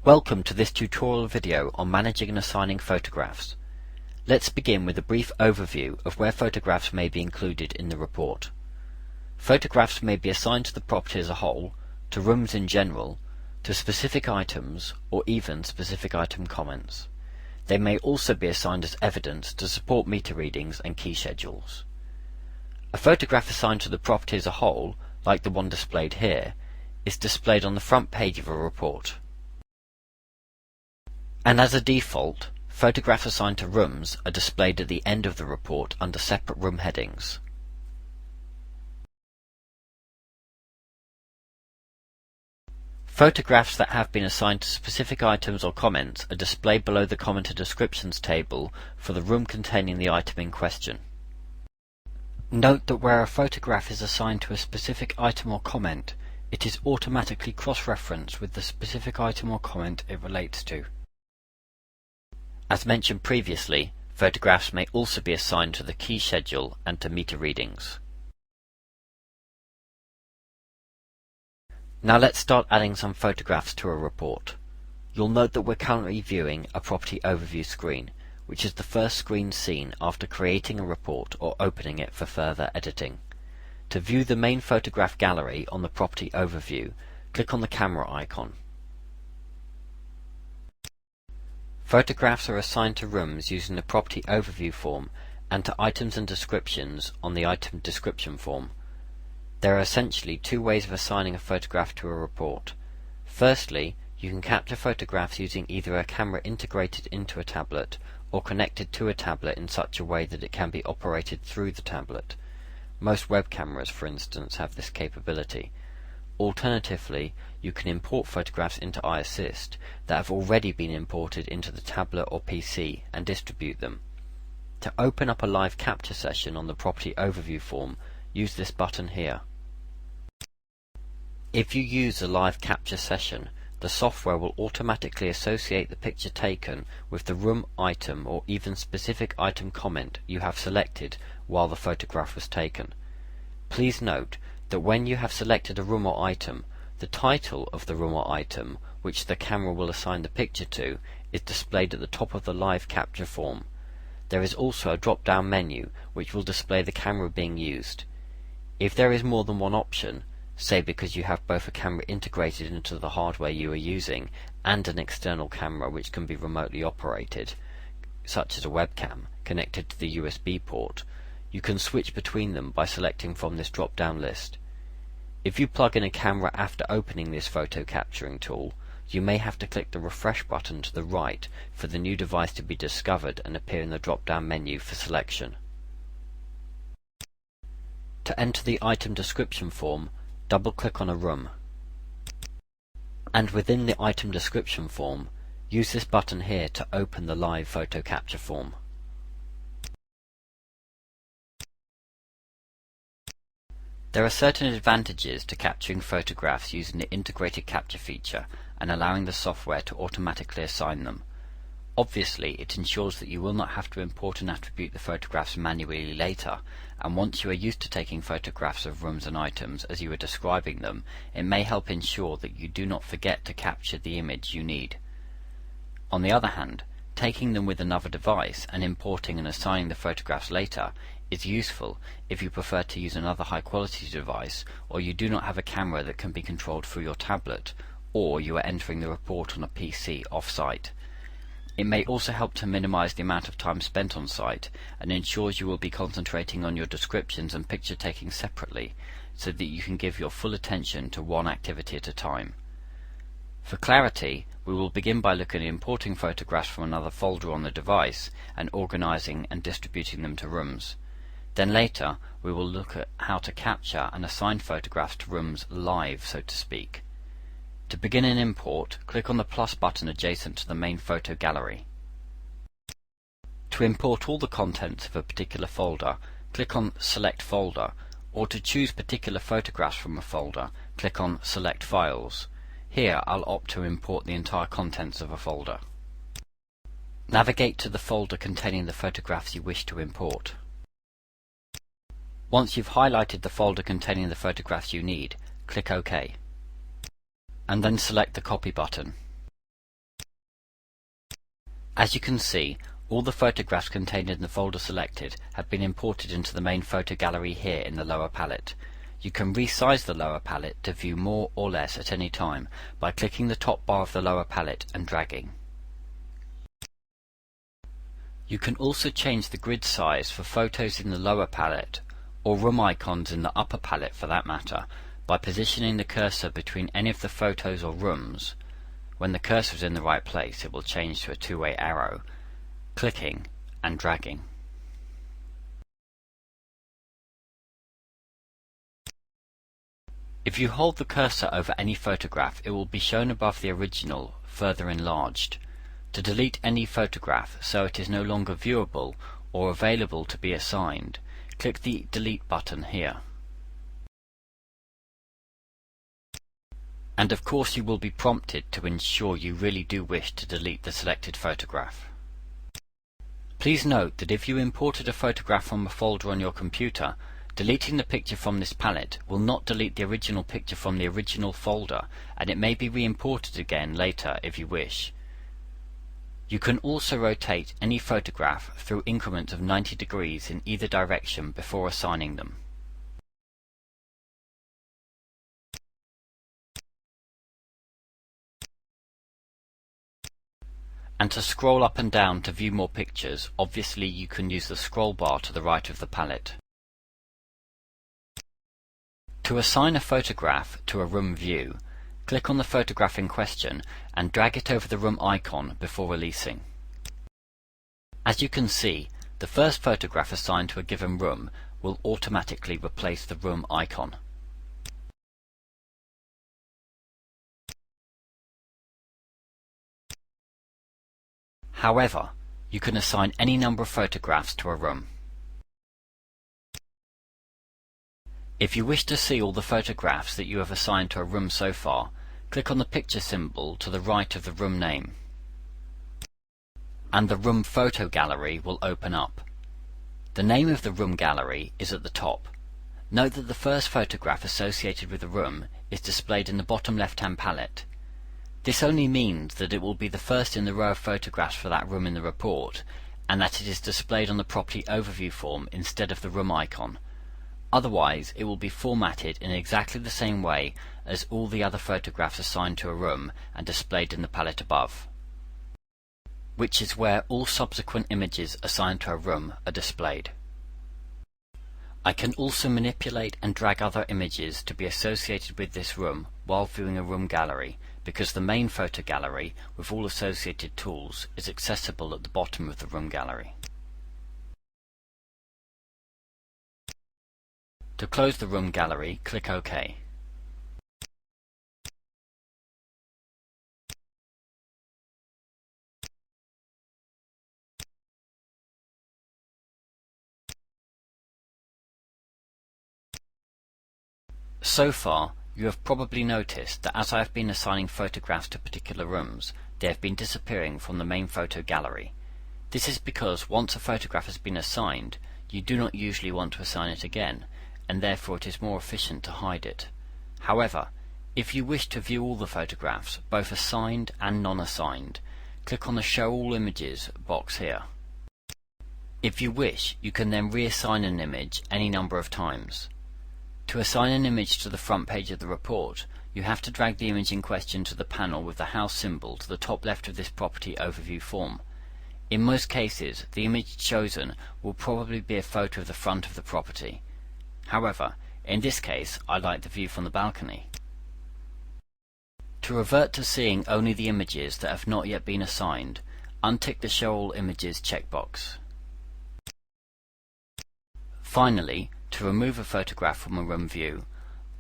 Welcome to this tutorial video on managing and assigning photographs. Let's begin with a brief overview of where photographs may be included in the report. Photographs may be assigned to the property as a whole, to rooms in general, to specific items, or even specific item comments. They may also be assigned as evidence to support meter readings and key schedules. A photograph assigned to the property as a whole, like the one displayed here, is displayed on the front page of a report. And as a default, photographs assigned to rooms are displayed at the end of the report under separate room headings. Photographs that have been assigned to specific items or comments are displayed below the comment and descriptions table for the room containing the item in question. Note that where a photograph is assigned to a specific item or comment, it is automatically cross-referenced with the specific item or comment it relates to. As mentioned previously, photographs may also be assigned to the key schedule and to meter readings. Now let's start adding some photographs to a report. You'll note that we're currently viewing a property overview screen, which is the first screen seen after creating a report or opening it for further editing. To view the main photograph gallery on the property overview, click on the camera icon. Photographs are assigned to rooms using the Property Overview form and to items and descriptions on the Item Description form. There are essentially two ways of assigning a photograph to a report. Firstly, you can capture photographs using either a camera integrated into a tablet or connected to a tablet in such a way that it can be operated through the tablet. Most web cameras, for instance, have this capability. Alternatively, you can import photographs into iAssist that have already been imported into the tablet or PC and distribute them. To open up a live capture session on the Property Overview form, use this button here. If you use a live capture session, the software will automatically associate the picture taken with the room item or even specific item comment you have selected while the photograph was taken. Please note that when you have selected a room or item, the title of the room or item, which the camera will assign the picture to, is displayed at the top of the live capture form. There is also a drop-down menu which will display the camera being used. If there is more than one option, say because you have both a camera integrated into the hardware you are using and an external camera which can be remotely operated, such as a webcam connected to the USB port, you can switch between them by selecting from this drop-down list. If you plug in a camera after opening this photo capturing tool, you may have to click the refresh button to the right for the new device to be discovered and appear in the drop-down menu for selection. To enter the item description form, double-click on a room. And within the item description form, use this button here to open the live photo capture form. There are certain advantages to capturing photographs using the integrated capture feature and allowing the software to automatically assign them. Obviously, it ensures that you will not have to import and attribute the photographs manually later, and once you are used to taking photographs of rooms and items as you are describing them, it may help ensure that you do not forget to capture the image you need. On the other hand, taking them with another device and importing and assigning the photographs later is useful if you prefer to use another high-quality device, or you do not have a camera that can be controlled through your tablet, or you are entering the report on a PC off-site. It may also help to minimize the amount of time spent on site and ensures you will be concentrating on your descriptions and picture taking separately, so that you can give your full attention to one activity at a time. For clarity, we will begin by looking at importing photographs from another folder on the device and organizing and distributing them to rooms. Then later, we will look at how to capture and assign photographs to rooms live, so to speak. To begin an import, click on the plus button adjacent to the main photo gallery. To import all the contents of a particular folder, click on Select Folder, or to choose particular photographs from a folder, click on Select Files. Here I'll opt to import the entire contents of a folder. Navigate to the folder containing the photographs you wish to import. Once you've highlighted the folder containing the photographs you need, click OK. And then select the Copy button. As you can see, all the photographs contained in the folder selected have been imported into the main photo gallery here in the lower palette. You can resize the lower palette to view more or less at any time by clicking the top bar of the lower palette and dragging. You can also change the grid size for photos in the lower palette, or room icons in the upper palette for that matter, by positioning the cursor between any of the photos or rooms. When the cursor is in the right place, it will change to a two-way arrow, clicking and dragging. If you hold the cursor over any photograph, it will be shown above the original, further enlarged. To delete any photograph so it is no longer viewable or available to be assigned, click the Delete button here. And of course you will be prompted to ensure you really do wish to delete the selected photograph. Please note that if you imported a photograph from a folder on your computer, deleting the picture from this palette will not delete the original picture from the original folder, and it may be re-imported again later if you wish. You can also rotate any photograph through increments of 90 degrees in either direction before assigning them. And to scroll up and down to view more pictures, obviously you can use the scroll bar to the right of the palette. To assign a photograph to a room view, click on the photograph in question and drag it over the room icon before releasing. As you can see, the first photograph assigned to a given room will automatically replace the room icon. However, you can assign any number of photographs to a room. If you wish to see all the photographs that you have assigned to a room so far, click on the picture symbol to the right of the room name, and the room photo gallery will open up. The name of the room gallery is at the top. Note that the first photograph associated with the room is displayed in the bottom left-hand palette. This only means that it will be the first in the row of photographs for that room in the report, and that it is displayed on the property overview form instead of the room icon. Otherwise, it will be formatted in exactly the same way as all the other photographs assigned to a room and displayed in the palette above, which is where all subsequent images assigned to a room are displayed. I can also manipulate and drag other images to be associated with this room while viewing a room gallery, because the main photo gallery with all associated tools is accessible at the bottom of the room gallery. To close the room gallery, click OK. So far, you have probably noticed that as I have been assigning photographs to particular rooms, they have been disappearing from the main photo gallery. This is because once a photograph has been assigned, you do not usually want to assign it again, and therefore it is more efficient to hide it. However, if you wish to view all the photographs, both assigned and non-assigned, click on the Show All Images box here. If you wish, you can then reassign an image any number of times. To assign an image to the front page of the report, you have to drag the image in question to the panel with the house symbol to the top left of this property overview form. In most cases, the image chosen will probably be a photo of the front of the property. However, in this case, I like the view from the balcony. To revert to seeing only the images that have not yet been assigned, untick the Show All Images checkbox. Finally, to remove a photograph from a room view,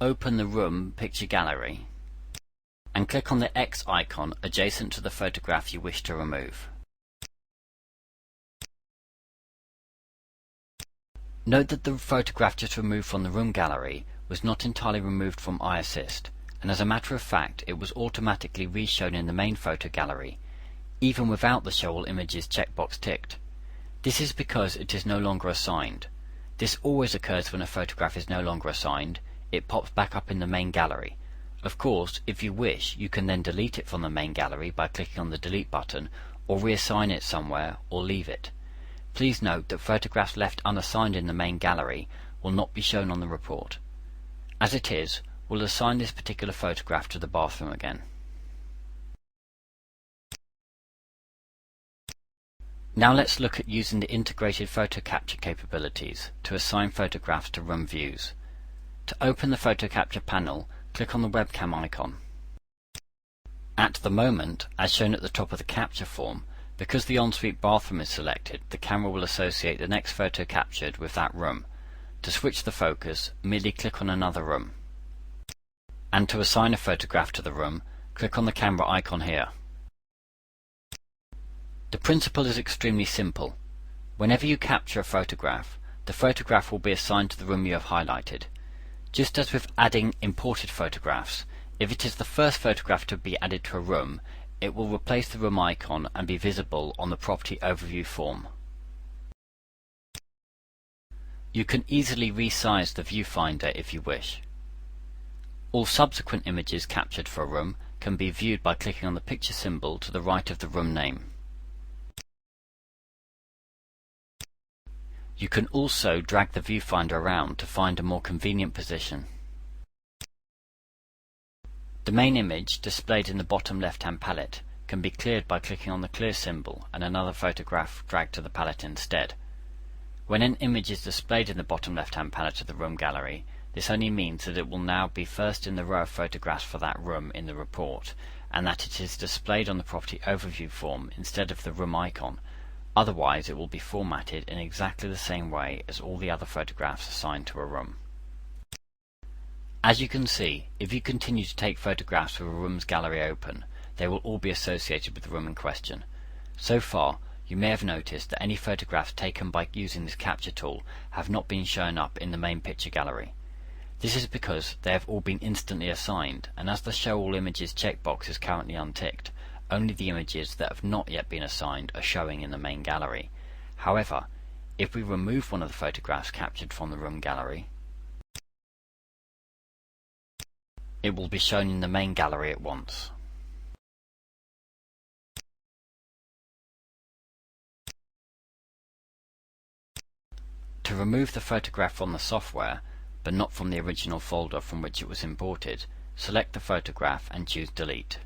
open the Room Picture Gallery and click on the X icon adjacent to the photograph you wish to remove. Note that the photograph just removed from the room gallery was not entirely removed from iAssist, and as a matter of fact it was automatically reshown in the main photo gallery, even without the Show All Images checkbox ticked. This is because it is no longer assigned. This always occurs when a photograph is no longer assigned. It pops back up in the main gallery. Of course, if you wish, you can then delete it from the main gallery by clicking on the Delete button, or reassign it somewhere, or leave it. Please note that photographs left unassigned in the main gallery will not be shown on the report. As it is, we'll assign this particular photograph to the bathroom again. Now let's look at using the integrated photo capture capabilities to assign photographs to room views. To open the photo capture panel, click on the webcam icon. At the moment, as shown at the top of the capture form, because the ensuite bathroom is selected, the camera will associate the next photo captured with that room. To switch the focus, merely click on another room. And to assign a photograph to the room, click on the camera icon here. The principle is extremely simple. Whenever you capture a photograph, the photograph will be assigned to the room you have highlighted. Just as with adding imported photographs, if it is the first photograph to be added to a room, it will replace the room icon and be visible on the property overview form. You can easily resize the viewfinder if you wish. All subsequent images captured for a room can be viewed by clicking on the picture symbol to the right of the room name. You can also drag the viewfinder around to find a more convenient position. The main image, displayed in the bottom left-hand palette, can be cleared by clicking on the clear symbol and another photograph dragged to the palette instead. When an image is displayed in the bottom left-hand palette of the room gallery, this only means that it will now be first in the row of photographs for that room in the report, and that it is displayed on the property overview form instead of the room icon. Otherwise, it will be formatted in exactly the same way as all the other photographs assigned to a room. As you can see, if you continue to take photographs with a room's gallery open, they will all be associated with the room in question. So far, you may have noticed that any photographs taken by using this capture tool have not been shown up in the main picture gallery. This is because they have all been instantly assigned, and as the Show All Images checkbox is currently unticked, only the images that have not yet been assigned are showing in the main gallery. However, if we remove one of the photographs captured from the room gallery, it will be shown in the main gallery at once. To remove the photograph from the software, but not from the original folder from which it was imported, select the photograph and choose Delete.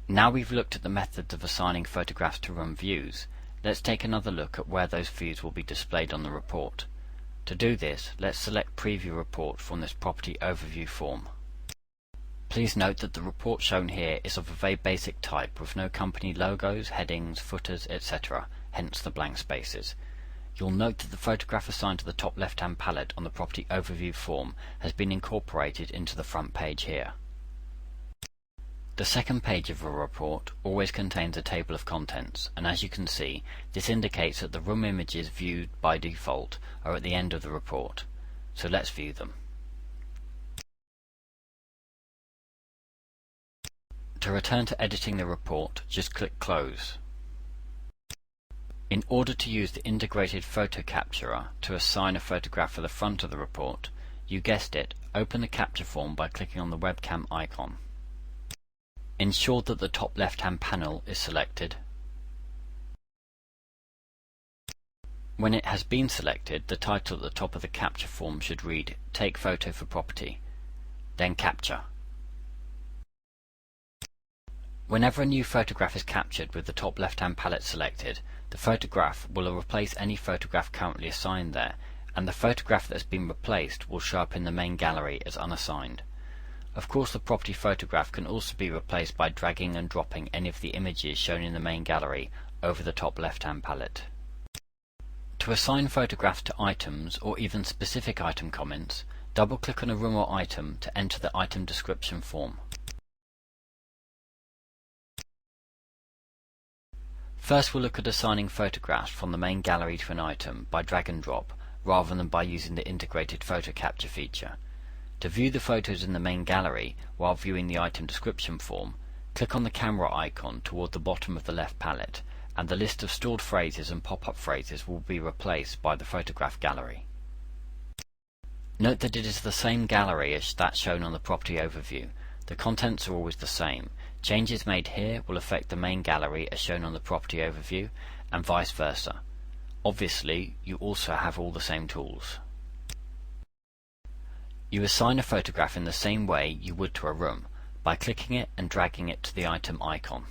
Now we've looked at the methods of assigning photographs to room views, let's take another look at where those views will be displayed on the report. To do this, let's select Preview Report from this Property Overview form. Please note that the report shown here is of a very basic type with no company logos, headings, footers, etc., hence the blank spaces. You'll note that the photograph assigned to the top left-hand palette on the Property Overview form has been incorporated into the front page here. The second page of a report always contains a table of contents, and as you can see, this indicates that the room images viewed by default are at the end of the report. So let's view them. To return to editing the report, just click Close. In order to use the integrated photo capturer to assign a photograph for the front of the report, you guessed it, open the capture form by clicking on the webcam icon. Ensure that the top left-hand panel is selected. When it has been selected, the title at the top of the capture form should read Take Photo for Property. Then Capture. Whenever a new photograph is captured with the top left-hand palette selected, the photograph will replace any photograph currently assigned there, and the photograph that has been replaced will show up in the main gallery as unassigned. Of course, the property photograph can also be replaced by dragging and dropping any of the images shown in the main gallery over the top left-hand palette. To assign photographs to items or even specific item comments, double-click on a room or item to enter the item description form. First, we'll look at assigning photographs from the main gallery to an item by drag and drop, rather than by using the integrated photo capture feature. To view the photos in the main gallery while viewing the item description form, click on the camera icon toward the bottom of the left palette, and the list of stored phrases and pop-up phrases will be replaced by the photograph gallery. Note that it is the same gallery as that shown on the property overview. The contents are always the same. Changes made here will affect the main gallery as shown on the property overview, and vice versa. Obviously, you also have all the same tools. You assign a photograph in the same way you would to a room, by clicking it and dragging it to the item icon.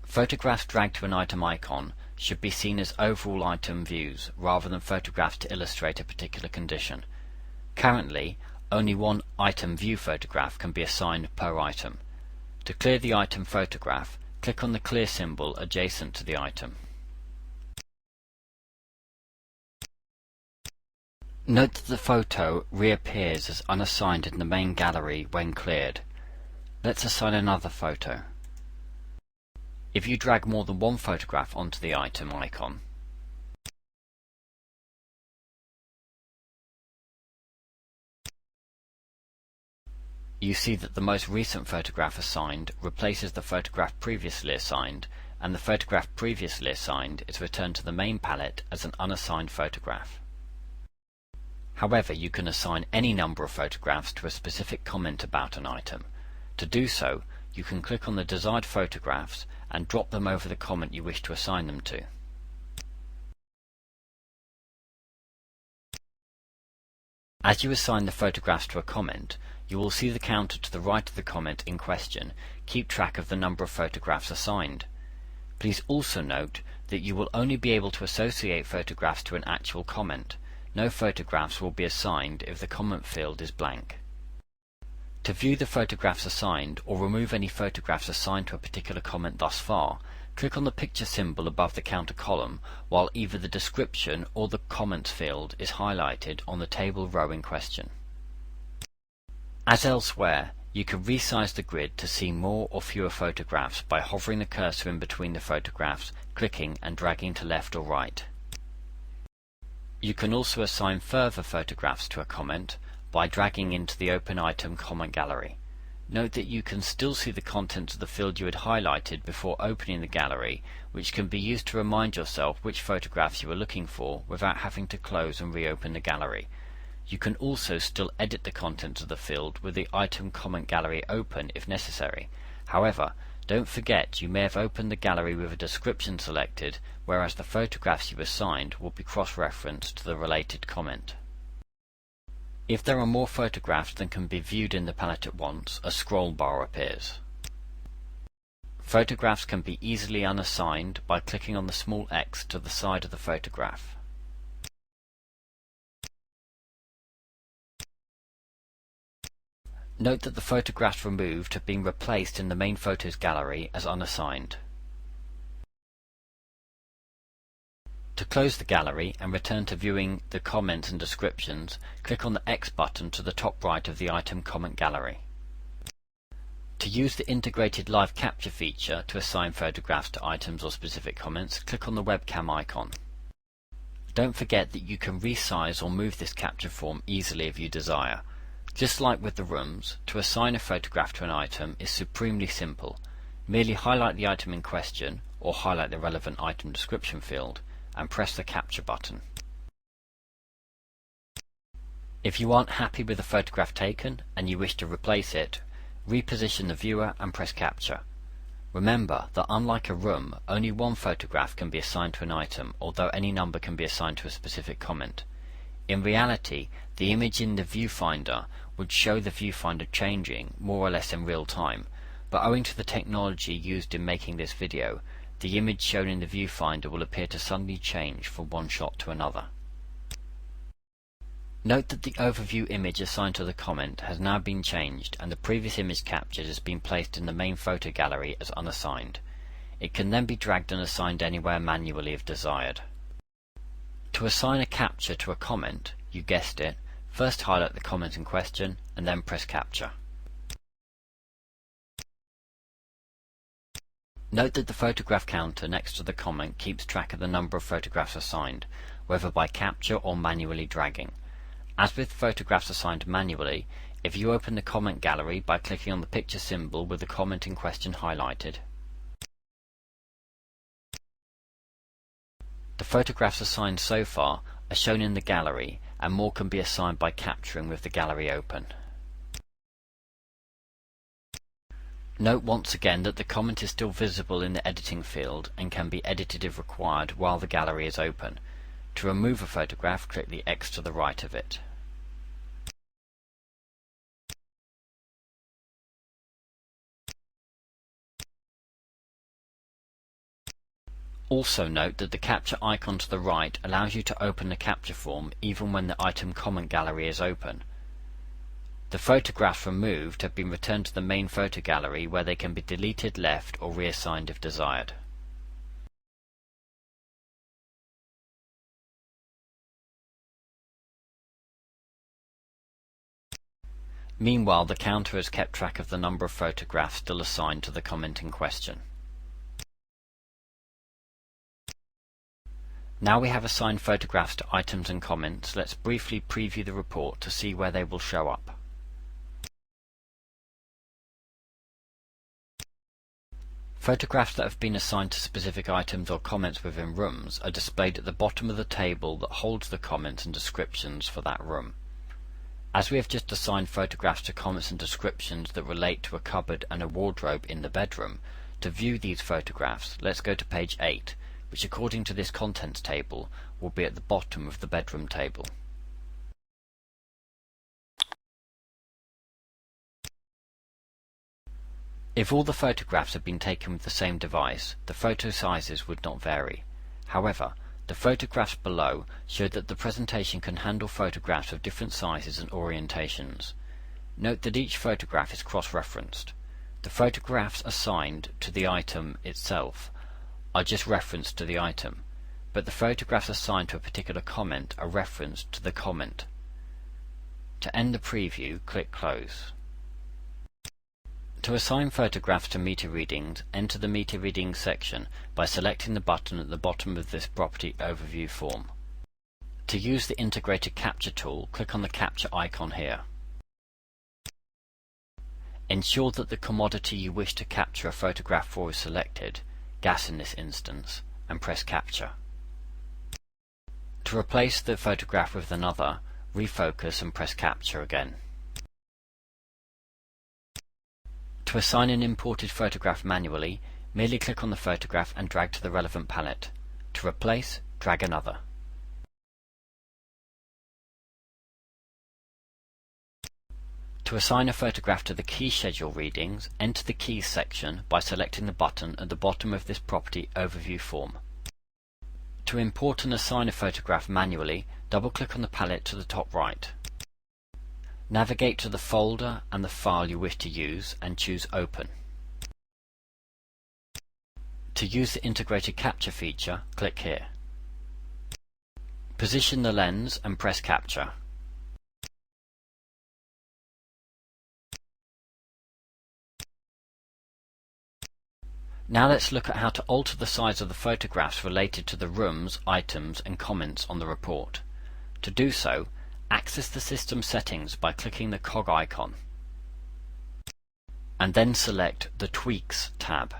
Photographs dragged to an item icon should be seen as overall item views rather than photographs to illustrate a particular condition. Currently, only one item view photograph can be assigned per item. To clear the item photograph, click on the clear symbol adjacent to the item. Note that the photo reappears as unassigned in the main gallery when cleared. Let's assign another photo. If you drag more than one photograph onto the item icon, you see that the most recent photograph assigned replaces the photograph previously assigned, and the photograph previously assigned is returned to the main palette as an unassigned photograph. However, you can assign any number of photographs to a specific comment about an item. To do so, you can click on the desired photographs and drop them over the comment you wish to assign them to. As you assign the photographs to a comment, you will see the counter to the right of the comment in question keep track of the number of photographs assigned. Please also note that you will only be able to associate photographs to an actual comment. No photographs will be assigned if the comment field is blank. To view the photographs assigned or remove any photographs assigned to a particular comment thus far, click on the picture symbol above the counter column while either the description or the comments field is highlighted on the table row in question. As elsewhere, you can resize the grid to see more or fewer photographs by hovering the cursor in between the photographs, clicking and dragging to left or right. You can also assign further photographs to a comment by dragging into the Open Item comment gallery. Note that you can still see the contents of the field you had highlighted before opening the gallery, which can be used to remind yourself which photographs you were looking for without having to close and reopen the gallery. You can also still edit the contents of the field with the Item comment gallery open if necessary. However, don't forget you may have opened the gallery with a description selected, whereas the photographs you assigned will be cross-referenced to the related comment. If there are more photographs than can be viewed in the palette at once, a scroll bar appears. Photographs can be easily unassigned by clicking on the small X to the side of the photograph. Note that the photographs removed have been replaced in the main photos gallery as unassigned. To close the gallery and return to viewing the comments and descriptions, click on the X button to the top right of the item comment gallery. To use the integrated live capture feature to assign photographs to items or specific comments, click on the webcam icon. Don't forget that you can resize or move this capture form easily if you desire. Just like with the rooms, to assign a photograph to an item is supremely simple. Merely highlight the item in question, or highlight the relevant item description field, and press the capture button. If you aren't happy with the photograph taken and you wish to replace it, reposition the viewer and press capture. Remember that unlike a room, only one photograph can be assigned to an item, although any number can be assigned to a specific comment. In reality, the image in the viewfinder would show the viewfinder changing more or less in real time, but owing to the technology used in making this video, the image shown in the viewfinder will appear to suddenly change from one shot to another. Note that the overview image assigned to the comment has now been changed and the previous image captured has been placed in the main photo gallery as unassigned. It can then be dragged and assigned anywhere manually if desired. To assign a capture to a comment, you guessed it, first highlight the comment in question and then press capture. Note that the photograph counter next to the comment keeps track of the number of photographs assigned, whether by capture or manually dragging. As with photographs assigned manually, if you open the comment gallery by clicking on the picture symbol with the comment in question highlighted, the photographs assigned so far are shown in the gallery and more can be assigned by capturing with the gallery open. Note once again that the comment is still visible in the editing field and can be edited if required while the gallery is open. To remove a photograph, click the X to the right of it. Also note that the capture icon to the right allows you to open the capture form even when the item comment gallery is open. The photographs removed have been returned to the main photo gallery where they can be deleted, left, or reassigned if desired. Meanwhile, the counter has kept track of the number of photographs still assigned to the comment in question. Now we have assigned photographs to items and comments, let's briefly preview the report to see where they will show up. Photographs that have been assigned to specific items or comments within rooms are displayed at the bottom of the table that holds the comments and descriptions for that room. As we have just assigned photographs to comments and descriptions that relate to a cupboard and a wardrobe in the bedroom, to view these photographs, let's go to page 8, which according to this contents table will be at the bottom of the bedroom table. If all the photographs had been taken with the same device, the photo sizes would not vary. However, the photographs below show that the presentation can handle photographs of different sizes and orientations. Note that each photograph is cross-referenced. The photographs assigned to the item itself are just referenced to the item, but the photographs assigned to a particular comment are referenced to the comment. To end the preview, click Close. To assign photographs to meter readings, enter the meter readings section by selecting the button at the bottom of this property overview form. To use the integrated capture tool, click on the capture icon here. Ensure that the commodity you wish to capture a photograph for is selected, gas in this instance, and press capture. To replace the photograph with another, refocus and press capture again. To assign an imported photograph manually, merely click on the photograph and drag to the relevant palette. To replace, drag another. To assign a photograph to the key schedule readings, enter the keys section by selecting the button at the bottom of this property overview form. To import and assign a photograph manually, double-click on the palette to the top right. Navigate to the folder and the file you wish to use and choose Open. To use the integrated capture feature, click here. Position the lens and press Capture. Now let's look at how to alter the size of the photographs related to the rooms, items and comments on the report. To do so, access the system settings by clicking the cog icon and then select the Tweaks tab.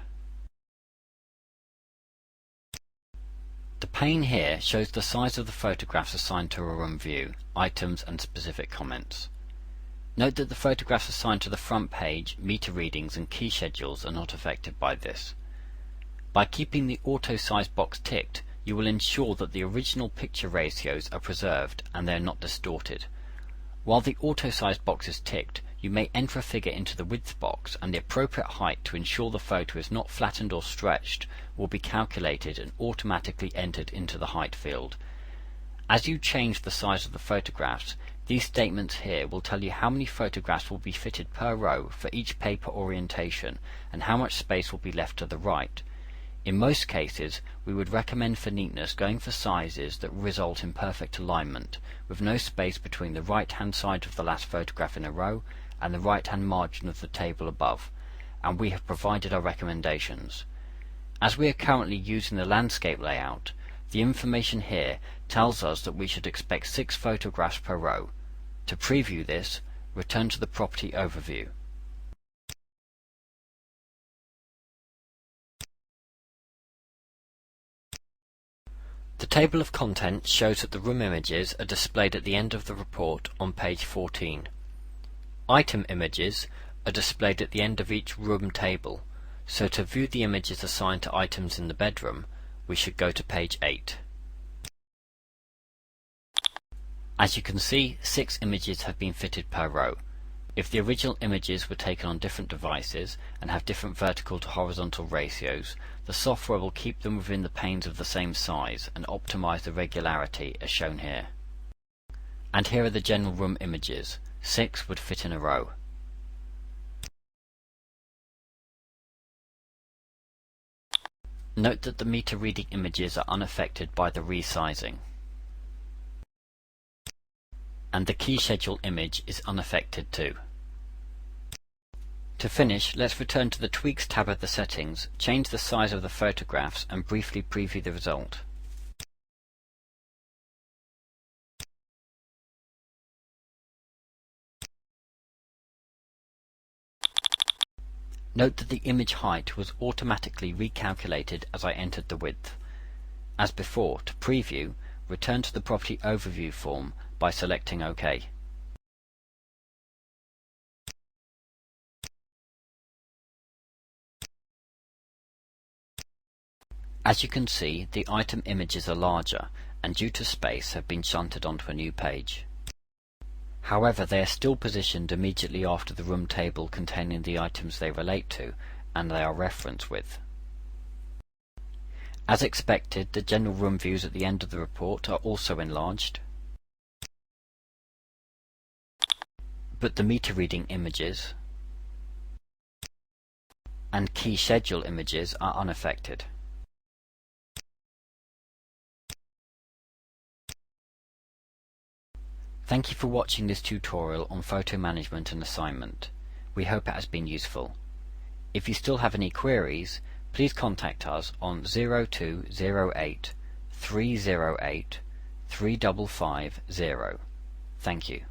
The pane here shows the size of the photographs assigned to a room view, items and specific comments. Note that the photographs assigned to the front page, meter readings and key schedules are not affected by this. By keeping the auto size box ticked, you will ensure that the original picture ratios are preserved and they are not distorted. While the auto size box is ticked, you may enter a figure into the width box and the appropriate height to ensure the photo is not flattened or stretched will be calculated and automatically entered into the height field. As you change the size of the photographs, these statements here will tell you how many photographs will be fitted per row for each paper orientation and how much space will be left to the right. In most cases, we would recommend for neatness going for sizes that result in perfect alignment, with no space between the right-hand side of the last photograph in a row and the right-hand margin of the table above, and we have provided our recommendations. As we are currently using the landscape layout, the information here tells us that we should expect 6 photographs per row. To preview this, return to the property overview. The table of contents shows that the room images are displayed at the end of the report on page 14. Item images are displayed at the end of each room table, so to view the images assigned to items in the bedroom, we should go to page 8. As you can see, 6 images have been fitted per row. If the original images were taken on different devices and have different vertical to horizontal ratios, the software will keep them within the panes of the same size and optimize the regularity as shown here. And here are the general room images. 6 would fit in a row. Note that the meter reading images are unaffected by the resizing. And the key schedule image is unaffected too. To finish, let's return to the Tweaks tab of the settings, change the size of the photographs and briefly preview the result. Note that the image height was automatically recalculated as I entered the width. As before, to preview, return to the Property Overview form by selecting OK. As you can see, the item images are larger and due to space have been shunted onto a new page. However, they are still positioned immediately after the room table containing the items they relate to, and they are referenced with. As expected, the general room views at the end of the report are also enlarged, but the meter reading images and key schedule images are unaffected. Thank you for watching this tutorial on photo management and assignment. We hope it has been useful. If you still have any queries, please contact us on 0208 308 3550. Thank you.